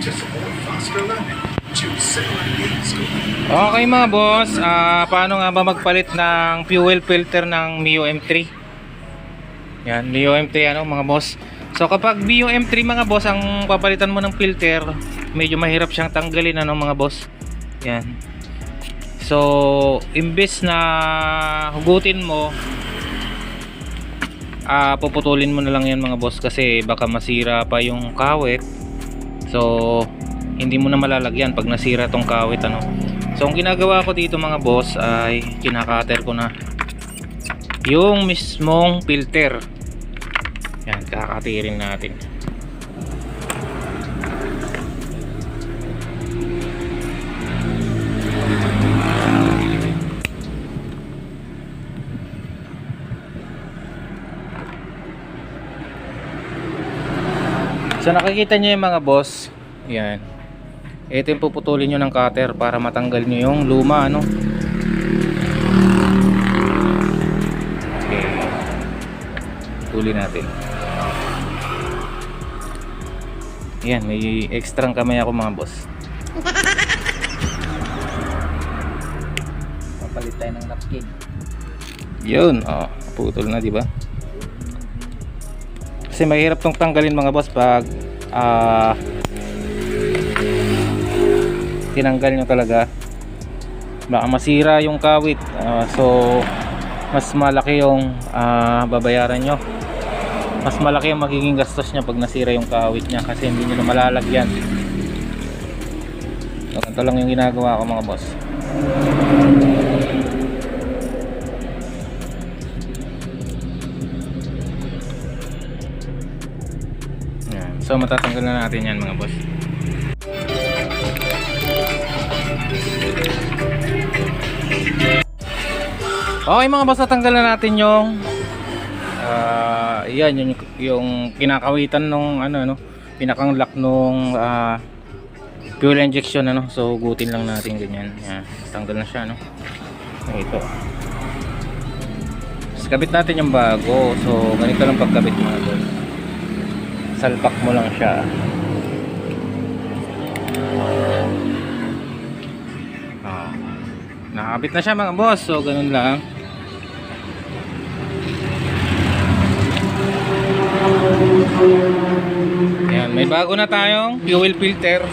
To support faster learning, choose Simulated School. Okay mga boss, paano nga ba magpalit ng fuel filter ng Mio M3? Yan, Mio M3 ano mga boss. So kapag Mio M3 mga boss ang papalitan mo ng filter, medyo mahirap siyang tanggalin ano mga boss. Yan. So imbes na hugutin mo, puputulin mo na lang yan mga boss kasi baka masira pa yung kawit. So hindi mo na malalagyan pag nasira tong kawit ano. So ang ginagawa ko dito mga boss ay kinakater ko na yung mismong filter. Yan, kakatirin natin. So nakikita nyo yung mga boss. Yan. Ito yung puputulin nyo ng cutter para matanggal nyo yung luma ano. Okay. Putulin natin. Yan, may extrang kamay ako mga boss. Papalit tayo ng napkin. Yun, putol na di ba? Kasi mahirap tong tanggalin mga boss pag tinanggal nyo talaga, baka masira yung kawit. So mas malaki yung babayaran nyo, mas malaki yung magiging gastos nya pag nasira yung kawit nya kasi hindi nyo na malalagyan. So ganito lang yung ginagawa ko mga boss. Yan. So matatanggal na natin yan mga boss. Okay mga boss, natanggal na natin yung yan yung kinakawitan nung ano pinakang lock nung fuel injection ano. So gutin lang natin ganyan. Yan, tanggal na siya no. Ito. Tapos kabit natin yung bago. So ganito lang pagkabit mga boss. Salpak mo lang siya. Nakabit na siya mga boss. So ganun lang. Ayan, may bago na tayong fuel filter.